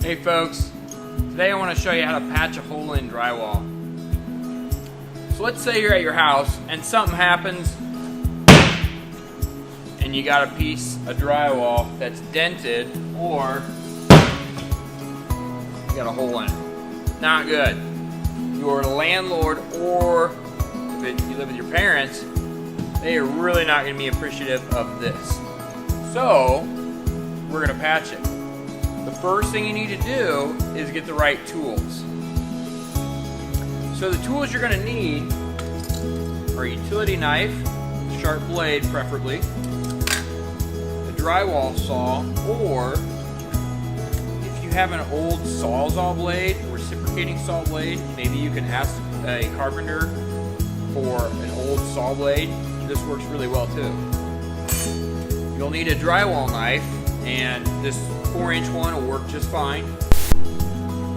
Hey folks, today I want to show you how to patch a hole in drywall. So let's say you're at your house and something happens and you got a piece of drywall that's dented or you got a hole in it. Not good. Your landlord or if you live with your parents, they are really not going to be appreciative of this. So we're going to patch it. The first thing you need to do is get the right tools. So the tools you're going to need are a utility knife, sharp blade preferably, a drywall saw, or if you have an old Sawzall blade, reciprocating saw blade, maybe you can ask a carpenter for an old saw blade. This works really well too. You'll need a drywall knife, and this 4-inch one will work just fine.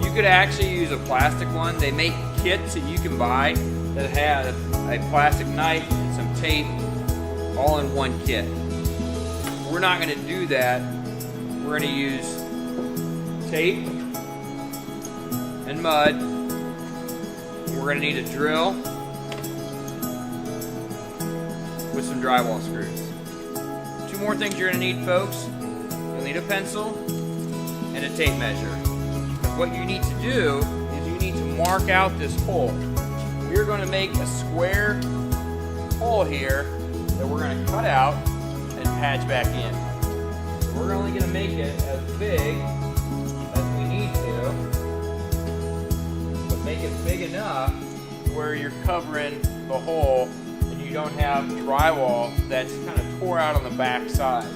You could actually use a plastic one. They make kits that you can buy that have a plastic knife and some tape all in one kit. We're not going to do that. We're going to use tape and mud. We're going to need a drill with some drywall screws. Two more things you're going to need, folks. You'll need a pencil and a tape measure. What you need to do is you need to mark out this hole. We're going to make a square hole here that we're going to cut out and patch back in. We're only going to make it as big as we need to, but make it big enough where you're covering the hole and you don't have drywall that's kind of tore out on the back side.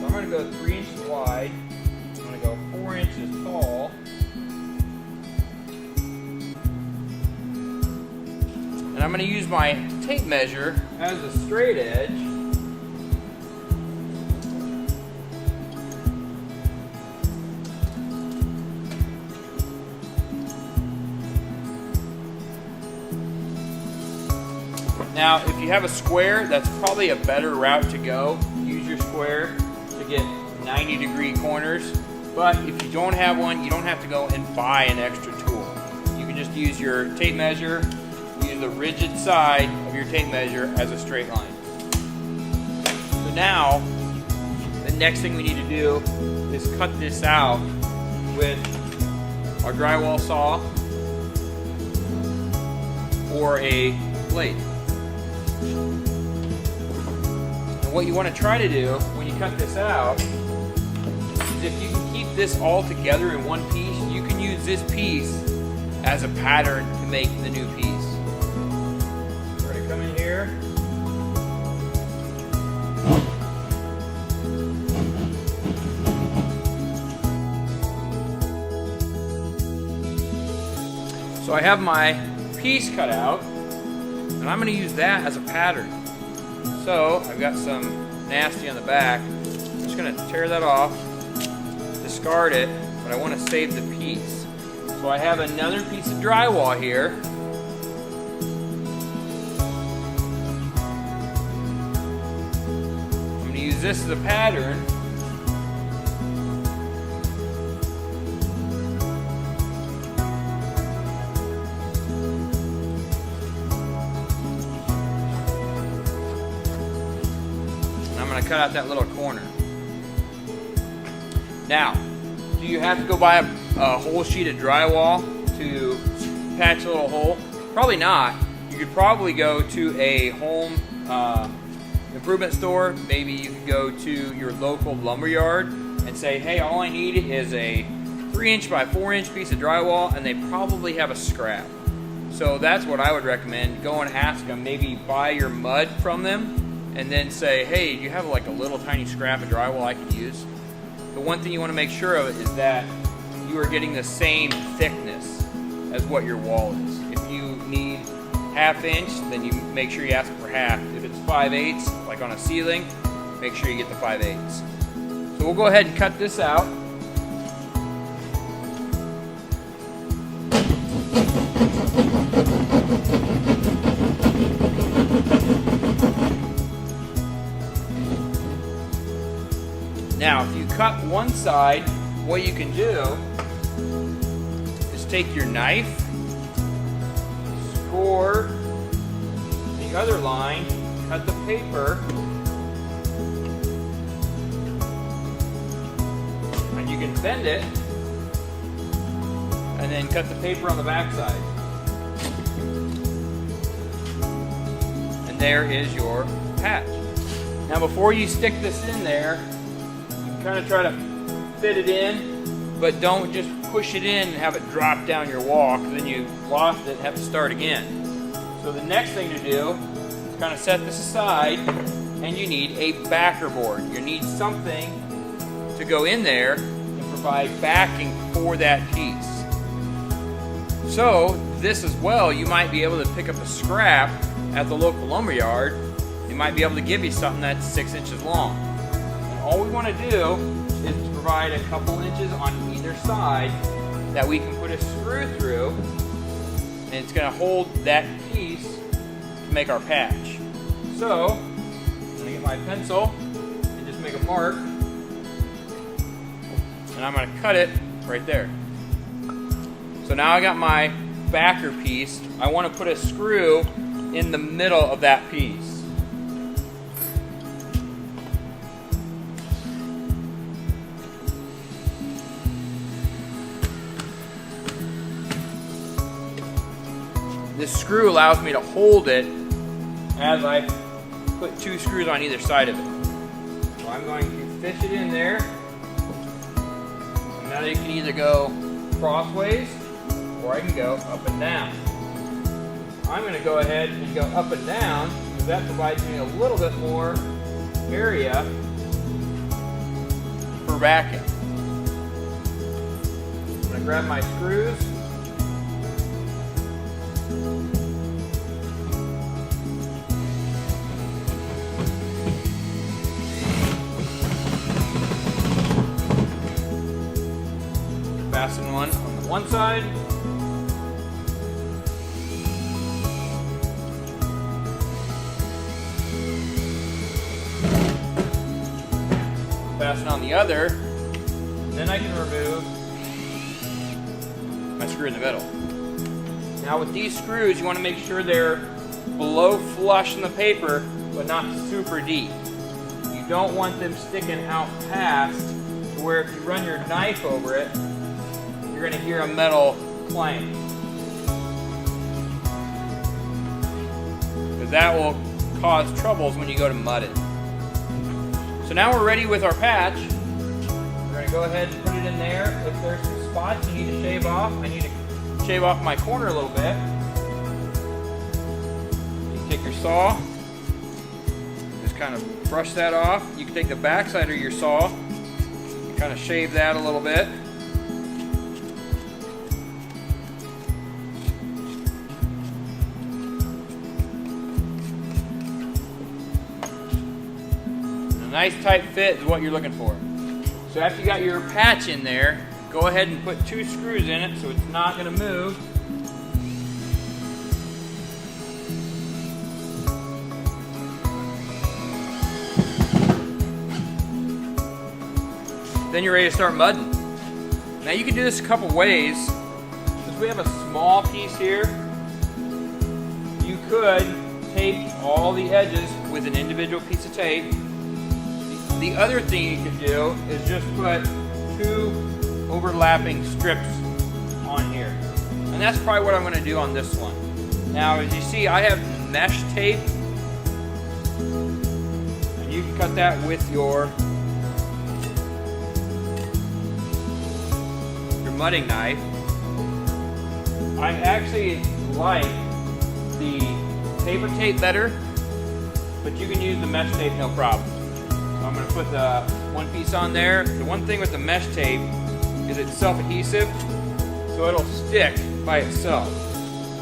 So I'm going to go 3 inches wide. I'm going to go 4 inches tall. And I'm going to use my tape measure as a straight edge. Now, if you have a square, that's probably a better route to go. Use your square to get 90-degree corners. But if you don't have one, you don't have to go and buy an extra tool. You can just use your tape measure, use the rigid side of your tape measure as a straight line. So now, the next thing we need to do is cut this out with our drywall saw or a blade. And what you want to try to do when you cut this out is if you can keep this all together in one piece, you can use this piece as a pattern to make the new piece. We're going to come in here. So I have my piece cut out, and I'm going to use that as a pattern. So I've got some nasty on the back. I'm just going to tear that off, discard it, but I want to save the piece. So I have another piece of drywall here. I'm going to use this as a pattern. I'm going to cut out that little corner. Now, do you have to go buy a whole sheet of drywall to patch a little hole? Probably not. You could probably go to a home improvement store. Maybe you could go to your local lumber yard and say, hey, all I need is a 3-inch by 4-inch piece of drywall, and they probably have a scrap. So that's what I would recommend. Go and ask them, maybe buy your mud from them, and then say, hey, do you have like a little tiny scrap of drywall I could use? The one thing you want to make sure of is that you are getting the same thickness as what your wall is. If you need 1/2 inch, then you make sure you ask for half. If it's 5/8, like on a ceiling, make sure you get the 5/8. So we'll go ahead and cut this out. Now, if you cut one side, what you can do just take your knife, score the other line, cut the paper, and you can bend it, and then cut the paper on the back side. And there is your patch. Now before you stick this in there, you kind of try to fit it in, but don't just push it in and have it drop down your wall, because then you lost it and have to start again. So the next thing to do is kind of set this aside, and you need a backer board. You need something to go in there and provide backing for that piece. So this as well, you might be able to pick up a scrap at the local lumber yard. They might be able to give you something that's 6 inches long. And all we want to do is to provide a couple inches on either side that we can put a screw through, and it's going to hold that piece to make our patch. So I'm going to get my pencil and just make a mark, and I'm going to cut it right there. So now I got my backer piece. I want to put a screw in the middle of that piece. This screw allows me to hold it as I put 2 screws on either side of it. So I'm going to fish it in there. Now you can either go crossways, or I can go up and down. I'm going to go ahead and go up and down, because that provides me a little bit more area for backing. I'm going to grab my screws. Fasten one on the one side. Fasten on the other. Then I can remove my screw in the middle. Now with these screws, you want to make sure they're below flush in the paper, but not super deep. You don't want them sticking out past to where if you run your knife over it, you're going to hear a metal clang. Because that will cause troubles when you go to mud it. So now we're ready with our patch. We're going to go ahead and put it in there. If there's some spots you need to shave off, I need to shave off my corner a little bit. You can take your saw, just kind of brush that off. You can take the back side of your saw and kind of shave that a little bit. A nice tight fit is what you're looking for. So after you got your patch in there, go ahead and put 2 screws in it so it's not going to move. Then you're ready to start mudding. Now you can do this a couple ways. Since we have a small piece here, you could tape all the edges with an individual piece of tape. The other thing you could do is just put 2 overlapping strips on here. And that's probably what I'm going to do on this one. Now as you see, I have mesh tape. And you can cut that with your mudding knife. I actually like the paper tape better, but you can use the mesh tape no problem. So I'm going to put the one piece on there. The one thing with the mesh tape is it's self-adhesive, so it'll stick by itself.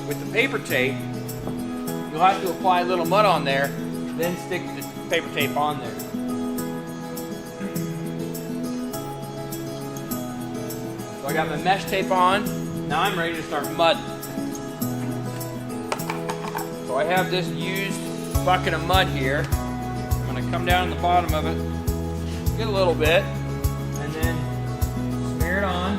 With the paper tape, you'll have to apply a little mud on there, then stick the paper tape on there. So I got my mesh tape on. Now I'm ready to start mudding. So I have this used bucket of mud here. I'm going to come down the bottom of it, get a little bit, and then smear it on.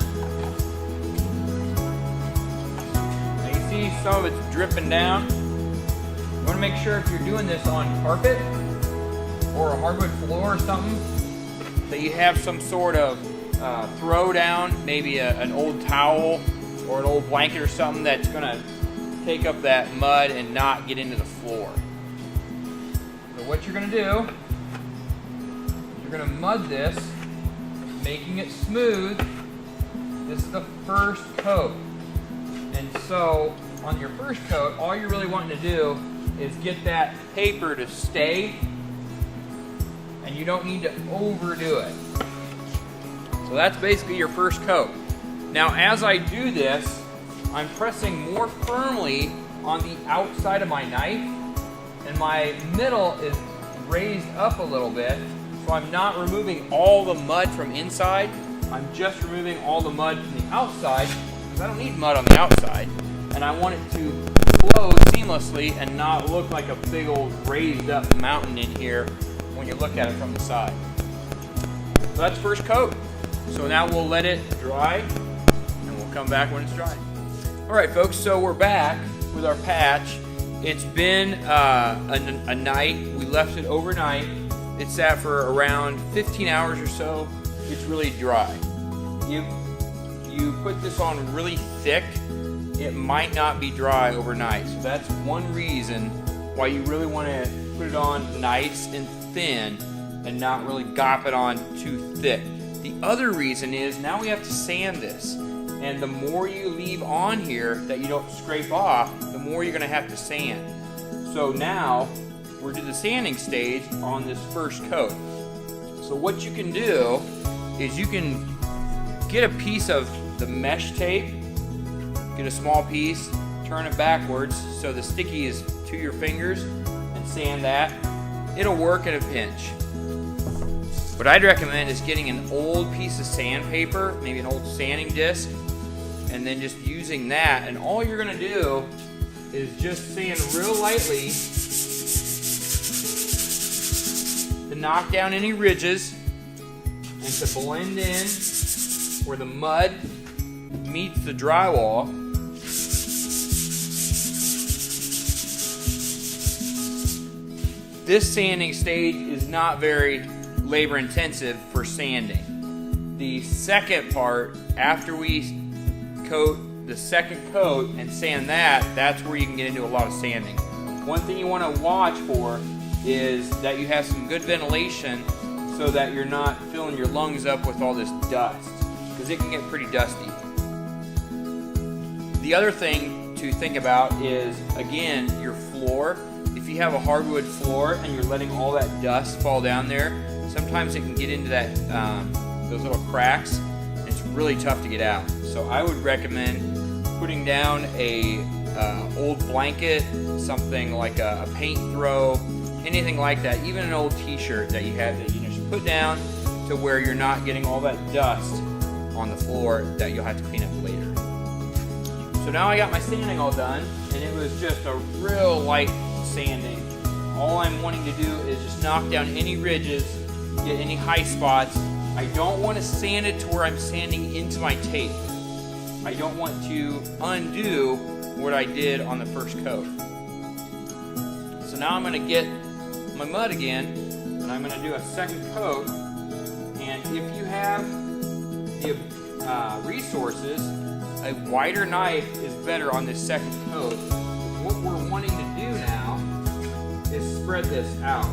see some of it's dripping down. You want to make sure if you're doing this on carpet or a hardwood floor or something, that you have some sort of throw down, maybe an old towel or an old blanket or something that's going to take up that mud and not get into the floor. So what you're going to do, you're going to mud this, making it smooth. This is the first coat. And so on your first coat, all you're really wanting to do is get that paper to stay, and you don't need to overdo it. So that's basically your first coat. Now as I do this, I'm pressing more firmly on the outside of my knife, and my middle is raised up a little bit, so I'm not removing all the mud from inside. I'm just removing all the mud from the outside, because I don't need mud on the outside, and I want it to flow seamlessly and not look like a big old raised up mountain in here when you look at it from the side. So that's first coat. So now we'll let it dry, and we'll come back when it's dry. All right, folks, so we're back with our patch. It's been a night. We left it overnight. It sat for around 15 hours or so. It's really dry. You put this on really thick, it might not be dry overnight. So that's one reason why you really want to put it on nice and thin and not really gop it on too thick. The other reason is now we have to sand this. And the more you leave on here that you don't scrape off, the more you're going to have to sand. So now we're to the sanding stage on this first coat. So what you can do is you can get a piece of the mesh tape, get a small piece, turn it backwards so the sticky is to your fingers, and sand that. It'll work in a pinch. What I'd recommend is getting an old piece of sandpaper, maybe an old sanding disc, and then just using that, and all you're going to do is just sand real lightly to knock down any ridges and to blend in where the mud meets the drywall. This sanding stage is not very labor intensive for sanding. The second part, after we coat the second coat and sand that, that's where you can get into a lot of sanding. One thing you want to watch for is that you have some good ventilation so that you're not filling your lungs up with all this dust, because it can get pretty dusty. The other thing to think about is, again, your floor. If you have a hardwood floor and you're letting all that dust fall down there, sometimes it can get into that those little cracks, and it's really tough to get out. So I would recommend putting down a old blanket, something like a paint throw, anything like that, even an old t-shirt that you have that you just put down to where you're not getting all that dust on the floor that you'll have to clean up later. So now I got my sanding all done, and it was just a real light sanding. All I'm wanting to do is just knock down any ridges, get any high spots. I don't want to sand it to where I'm sanding into my tape. I don't want to undo what I did on the first coat. So now I'm going to get my mud again, and I'm going to do a second coat. And if you have the resources, a wider knife is better on this second coat. What we're wanting to do now is spread this out.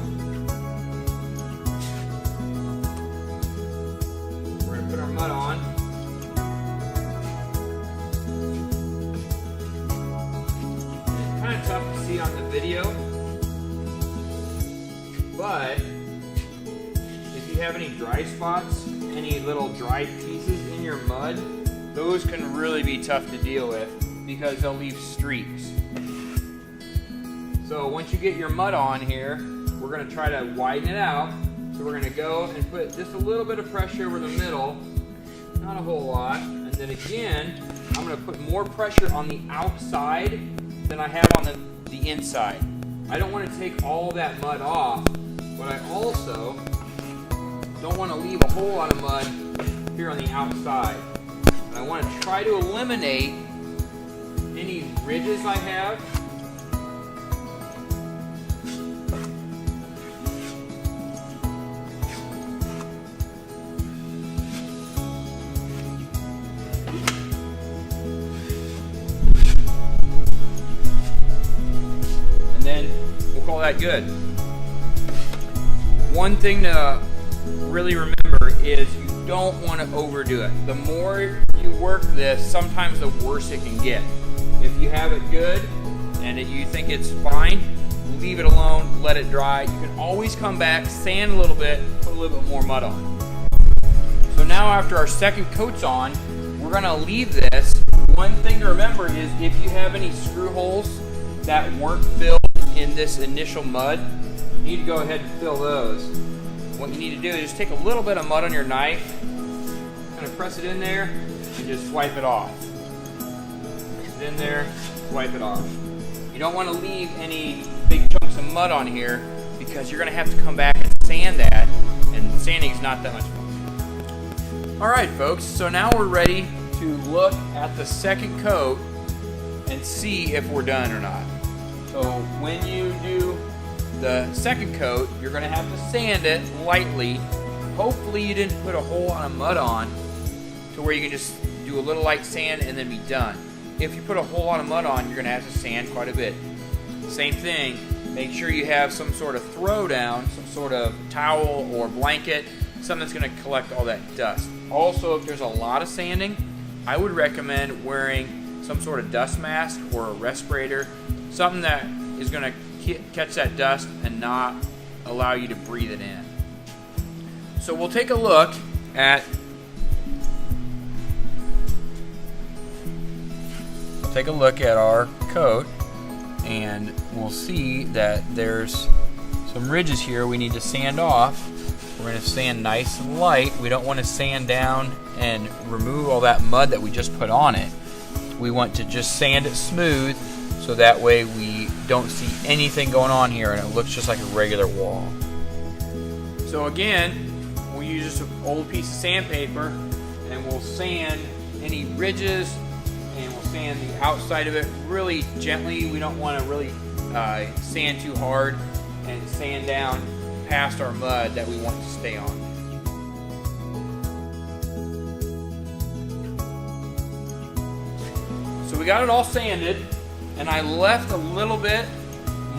We're going to put our mud on. It's kind of tough to see on the video, but if you have any dry spots, any little dry pieces in your mud, those can really be tough to deal with because they'll leave streaks. So once you get your mud on here, we're going to try to widen it out. So we're going to go and put just a little bit of pressure over the middle, not a whole lot. And then again, I'm going to put more pressure on the outside than I have on the inside. I don't want to take all that mud off, but I also don't want to leave a whole lot of mud here on the outside. And I want to try to eliminate any ridges I have. And then we'll call that good. One thing to really remember is you don't want to overdo it. The more you work this, sometimes the worse it can get. If you have it good and you think it's fine, leave it alone, let it dry. You can always come back, sand a little bit, put a little bit more mud on. So now after our second coat's on, we're going to leave this. One thing to remember is if you have any screw holes that weren't filled in this initial mud, you need to go ahead and fill those. What you need to do is just take a little bit of mud on your knife, kind of press it in there, and just swipe it off. Press it in there, swipe it off. You don't want to leave any big chunks of mud on here because you're going to have to come back and sand that, and sanding is not that much fun. Alright folks, so now we're ready to look at the second coat and see if we're done or not. So when you do the second coat, you're going to have to sand it lightly. Hopefully you didn't put a whole lot of mud on to where you can just do a little light sand and then be done. If you put a whole lot of mud on, you're going to have to sand quite a bit. Same thing, make sure you have some sort of throw down, some sort of towel or blanket, something that's going to collect all that dust. Also, if there's a lot of sanding, I would recommend wearing some sort of dust mask or a respirator, something that is going to catch that dust and not allow you to breathe it in. So we'll take a look at our coat, and we'll see that there's some ridges here we need to sand off. We're going to sand nice and light. We don't want to sand down and remove all that mud that we just put on it. We want to just sand it smooth so that way we don't see anything going on here and it looks just like a regular wall. So again, we'll use just an old piece of sandpaper and we'll sand any ridges and we'll sand the outside of it really gently. We don't want to really sand too hard and sand down past our mud that we want to stay on. So we got it all sanded, and I left a little bit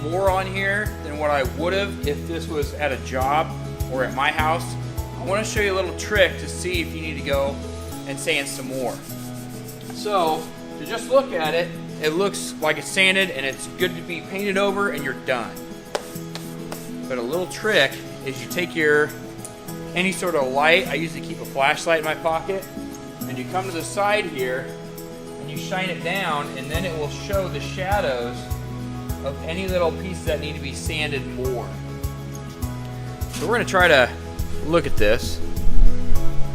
more on here than what I would have if this was at a job or at my house. I want to show you a little trick to see if you need to go and sand some more. So to just look at it, it looks like it's sanded and it's good to be painted over and you're done. But a little trick is you take any sort of light, I usually keep a flashlight in my pocket, and you come to the side here and you shine it down, and then it will show the shadows of any little pieces that need to be sanded more. So we're going to try to look at this.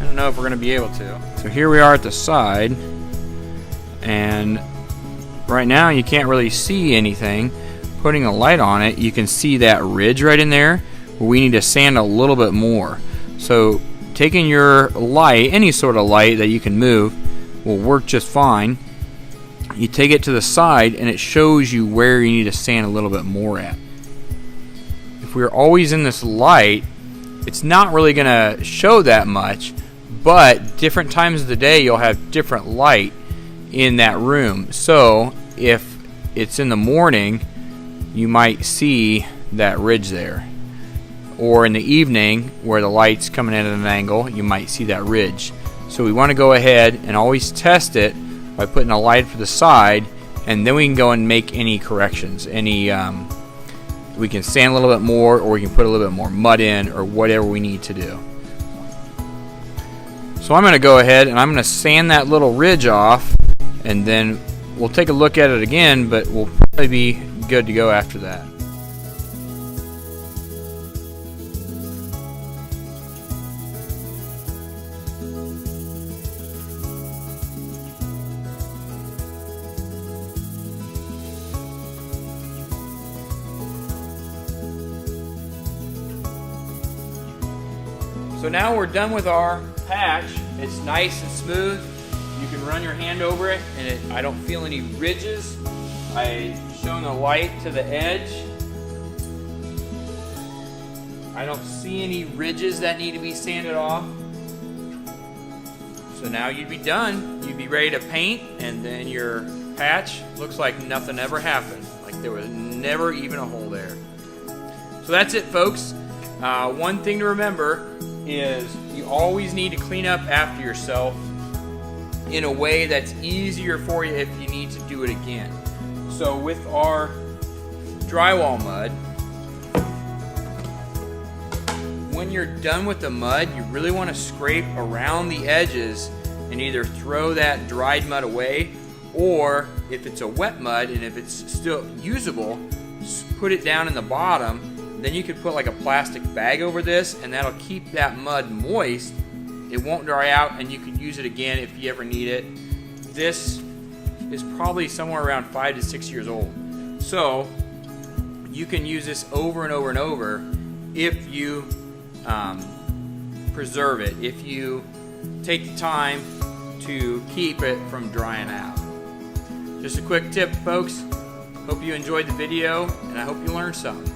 I don't know if we're going to be able to. So here we are at the side, and right now you can't really see anything. Putting a light on it, you can see that ridge right in there where we need to sand a little bit more. So taking your light, any sort of light that you can move, will work just fine. You take it to the side and it shows you where you need to sand a little bit more at. If we're always in this light, it's not really going to show that much, but different times of the day you'll have different light in that room. So if it's in the morning, you might see that ridge there, or in the evening where the light's coming in at an angle, you might see that ridge. So we want to go ahead and always test it by putting a light to the side, and then we can go and make any corrections. We can sand a little bit more, or we can put a little bit more mud in, or whatever we need to do. So I'm going to go ahead and I'm going to sand that little ridge off, and then we'll take a look at it again, but we'll probably be good to go after that. So now we're done with our patch. It's nice and smooth. You can run your hand over it, and I don't feel any ridges. I shone the light to the edge. I don't see any ridges that need to be sanded off. So now you'd be done. You'd be ready to paint, and then your patch looks like nothing ever happened. Like there was never even a hole there. So that's it, folks. One thing to remember is you always need to clean up after yourself in a way that's easier for you if you need to do it again. So with our drywall mud, when you're done with the mud, you really want to scrape around the edges and either throw that dried mud away, or if it's a wet mud and if it's still usable, put it down in the bottom. Then you could put like a plastic bag over this, and that'll keep that mud moist. It won't dry out, and you can use it again if you ever need it. This is probably somewhere around 5 to 6 years old. So you can use this over and over and over if you preserve it, if you take the time to keep it from drying out. Just a quick tip, folks. Hope you enjoyed the video, and I hope you learned something.